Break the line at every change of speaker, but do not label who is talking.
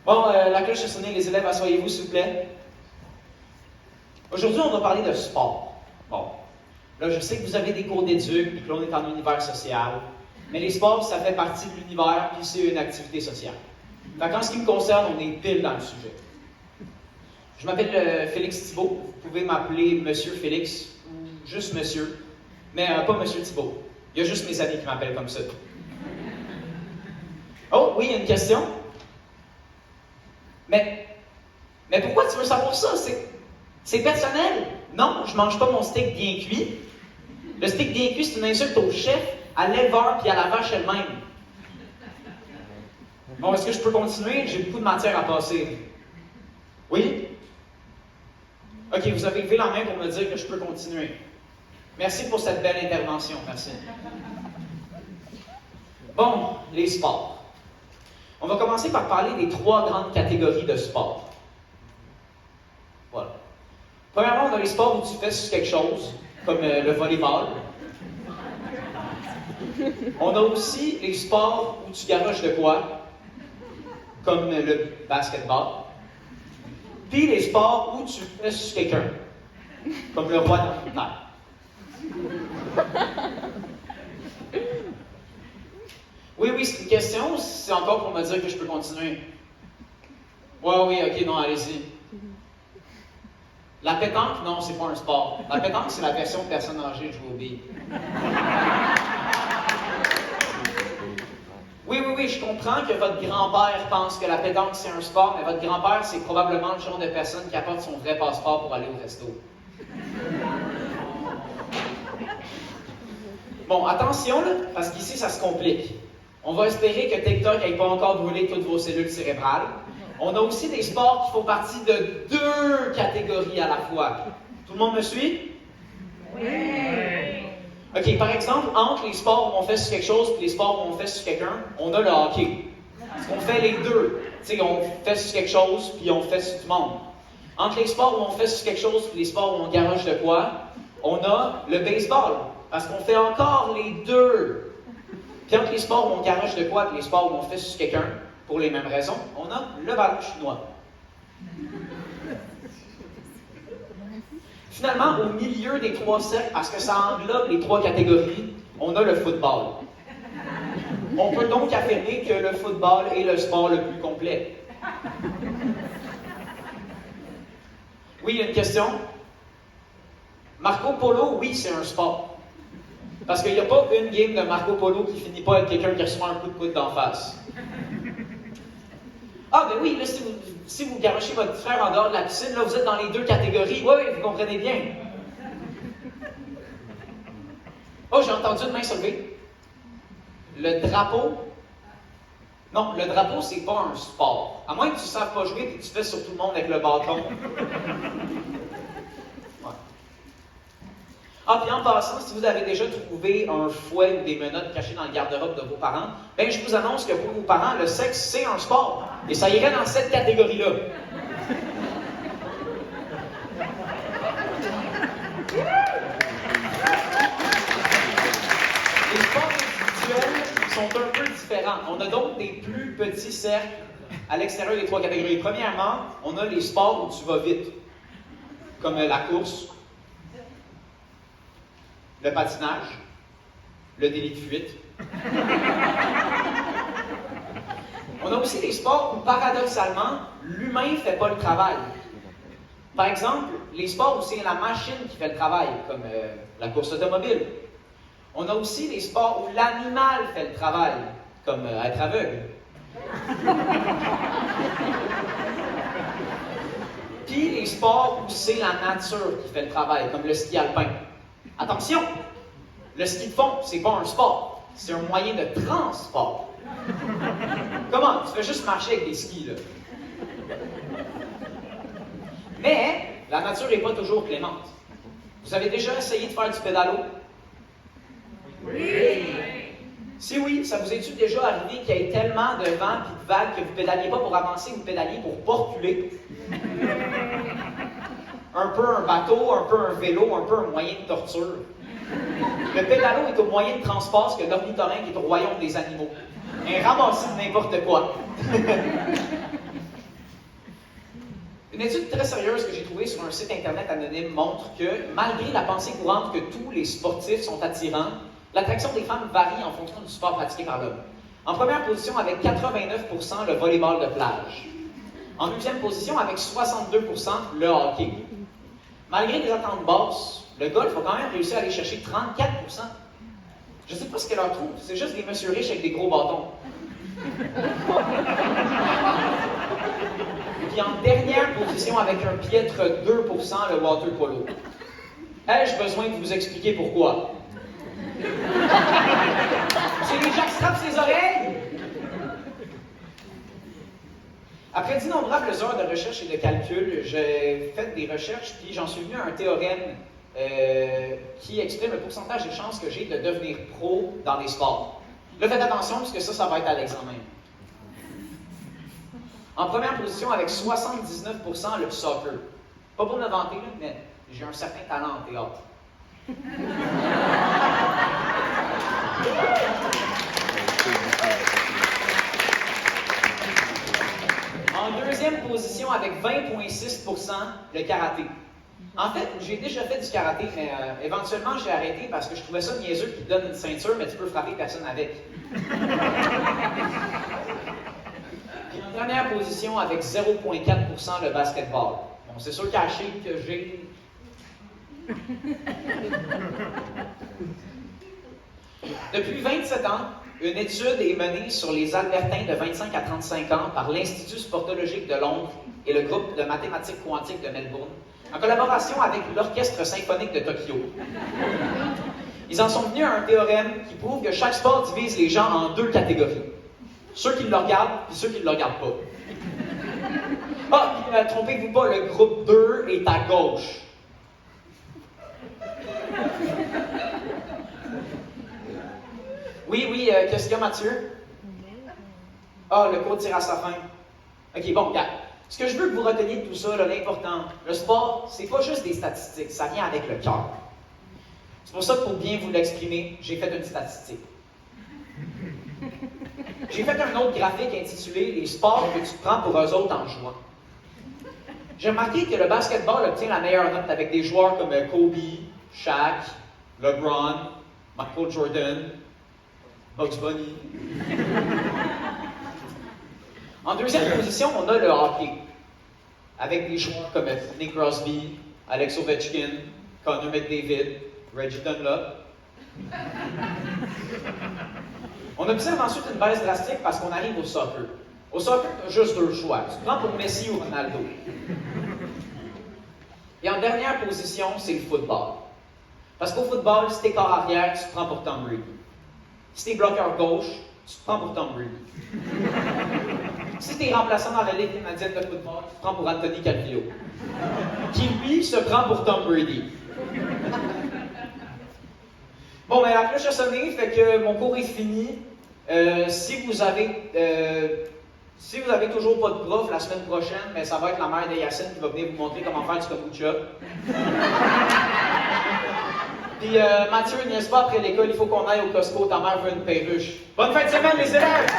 Bon, la cloche a sonné, les élèves, asseyez-vous s'il vous plaît. Aujourd'hui, on va parler de sport. Bon, là, je sais que vous avez des cours d'éduc, puis que l'on est en univers social, mais les sports, ça fait partie de l'univers, puis c'est une activité sociale. Fait qu'en ce qui me concerne, on est pile dans le sujet. Je m'appelle Félix Thibault. Vous pouvez m'appeler Monsieur Félix, ou juste Monsieur, mais pas Monsieur Thibault. Il y a juste mes amis qui m'appellent comme ça. Oh, oui, il y a une question? Mais pourquoi tu veux savoir ça? C'est personnel. Non, je mange pas mon steak bien cuit. Le steak bien cuit, c'est une insulte au chef, à l'éleveur puis à la vache elle-même. Bon, est-ce que je peux continuer? J'ai beaucoup de matière à passer. Oui? Ok, vous avez levé la main pour me dire que je peux continuer. Merci pour cette belle intervention. Merci. Bon, les sports. On va commencer par parler des 3 grandes catégories de sports. Voilà. Premièrement, on a les sports où tu fais sur quelque chose, comme le volleyball. On a aussi les sports où tu garoches de quoi, comme le basketball. Puis les sports où tu fais sur quelqu'un, comme le roi d'Angleterre. Oui, c'est une question, ou c'est encore pour me dire que je peux continuer? Oui, ok, non, allez-y. La pétanque, non, c'est pas un sport. La pétanque, c'est la version de personne âgée de jouer aux billes. Oui, je comprends que votre grand-père pense que la pétanque, c'est un sport, mais votre grand-père, c'est probablement le genre de personne qui apporte son vrai passeport pour aller au resto. Bon, attention, là, parce qu'ici, ça se complique. On va espérer que TikTok n'ait pas encore brûlé toutes vos cellules cérébrales. On a aussi des sports qui font partie de 2 catégories à la fois. Tout le monde me suit? Oui! Ok, par exemple, entre les sports où on fait sur quelque chose et les sports où on fait sur quelqu'un, on a le hockey. Parce qu'on fait les deux. Tu sais, on fait sur quelque chose puis on fait sur tout le monde. Entre les sports où on fait sur quelque chose et les sports où on garoche de quoi, on a le baseball. Parce qu'on fait encore les deux. Puis entre les sports où on garoche de quoi et les sports où on fait sur quelqu'un, pour les mêmes raisons, on a le ballon chinois. Finalement, au milieu des 3 cercles, parce que ça englobe les 3 catégories, on a le football. On peut donc affirmer que le football est le sport le plus complet. Oui, il y a une question? Marco Polo, oui, c'est un sport. Parce qu'il n'y a pas une game de Marco Polo qui finit pas avec quelqu'un qui reçoit un coup de coude d'en face. Ah, ben oui, là, si vous garochez votre frère en dehors de la piscine, là, vous êtes dans les 2 catégories. Oui, vous comprenez bien. Oh, j'ai entendu une main se lever. Le drapeau. Non, le drapeau, c'est pas un sport. À moins que tu ne saches pas jouer et que tu fais sur tout le monde avec le bâton. Ouais. Ah, puis en passant, si vous avez déjà trouvé un fouet ou des menottes cachées dans le garde-robe de vos parents, ben je vous annonce que pour vos parents, le sexe, c'est un sport. Et ça irait dans cette catégorie-là. Les sports individuels sont un peu différents. On a donc des plus petits cercles à l'extérieur des 3 catégories. Premièrement, on a les sports où tu vas vite, comme la course, le patinage, le délit de fuite. On a aussi des sports où, paradoxalement, l'humain ne fait pas le travail. Par exemple, les sports où c'est la machine qui fait le travail, comme la course automobile. On a aussi des sports où l'animal fait le travail, comme être aveugle. Puis les sports où c'est la nature qui fait le travail, comme le ski alpin. Attention! Le ski de fond, c'est pas un sport, c'est un moyen de transport. Comment? Tu fais juste marcher avec des skis, là. Mais la nature n'est pas toujours clémente. Vous avez déjà essayé de faire du pédalo? Oui! Si oui, ça vous est-tu déjà arrivé qu'il y ait tellement de vent et de vagues que vous ne pédaliez pas pour avancer, vous pédaliez pour pas reculer? Un peu un bateau, un peu un vélo, un peu un moyen de torture. Le pédalo est au moyen de transport ce que l'ornithorynque est au royaume des animaux. Un ramassis de n'importe quoi. Une étude très sérieuse que j'ai trouvée sur un site internet anonyme montre que, malgré la pensée courante que tous les sportifs sont attirants, l'attraction des femmes varie en fonction du sport pratiqué par l'homme. En première position, avec 89%, le volleyball de plage. En deuxième position, avec 62%, le hockey. Malgré des attentes basses, le golf a quand même réussi à aller chercher 34%. Je ne sais pas ce qu'elle leur trouve, c'est juste des messieurs riches avec des gros bâtons. Puis en dernière position, avec un piètre 2%, le water polo. Ai-je besoin de vous expliquer pourquoi? C'est les jackstraps ses oreilles! Après d'innombrables heures de recherche et de calcul, j'ai fait des recherches, puis j'en suis venu à un théorème qui exprime le pourcentage de chances que j'ai de devenir pro dans les sports. Là, faites attention, puisque ça va être à l'examen. En première position, avec 79%, le soccer. Pas pour me vanter, mais j'ai un certain talent en théâtre. En deuxième position, avec 20,6%, le karaté. En fait, j'ai déjà fait du karaté, mais éventuellement, j'ai arrêté parce que je trouvais ça niaiseux qu'ils te donnent une ceinture, mais tu peux frapper personne avec. Puis en dernière position, avec 0,4%, le basketball. Bon, c'est sûr caché que j'ai... Depuis 27 ans, une étude est menée sur les Albertains de 25 à 35 ans par l'Institut sportologique de Londres et le groupe de mathématiques quantiques de Melbourne, en collaboration avec l'Orchestre symphonique de Tokyo. Ils en sont venus à un théorème qui prouve que chaque sport divise les gens en deux catégories. Ceux qui le regardent et ceux qui ne le regardent pas. Ah, puis trompez-vous pas, le groupe 2 est à gauche. Oui, qu'est-ce qu'il y a, Mathieu? Ah, le cours tire à sa fin. OK, bon, regarde. Ce que je veux que vous reteniez de tout ça, l'important, le sport, c'est pas juste des statistiques, ça vient avec le cœur. C'est pour ça que pour bien vous l'exprimer, j'ai fait une statistique. J'ai fait un autre graphique intitulé « Les sports que tu prends pour eux autres en jouant ». J'ai remarqué que le basketball obtient la meilleure note avec des joueurs comme Kobe, Shaq, LeBron, Michael Jordan, Bugs Bunny. En deuxième position, on a le hockey, avec des joueurs comme Sidney Crosby, Alex Ovechkin, Connor McDavid, Reggie Dunlop. On observe ensuite une baisse drastique parce qu'on arrive au soccer. Au soccer, tu as juste deux choix. Tu te prends pour Messi ou Ronaldo. Et en dernière position, c'est le football. Parce qu'au football, si t'es corps arrière, tu te prends pour Tom Brady. Si t'es bloqueur gauche, tu te prends pour Tom Brady. Si t'es remplaçant dans la Ligue canadienne de football, tu te prends pour Anthony Calvillo. Qui, lui, se prend pour Tom Brady. Bon, ben la cloche a sonné, fait que mon cours est fini. Si vous avez toujours pas de prof la semaine prochaine, ben, ça va être la mère de Yacine qui va venir vous montrer comment faire du kombucha. Puis Mathieu, n'est-ce pas, après l'école, il faut qu'on aille au Costco, ta mère veut une perruche. Bonne fin de semaine, les élèves!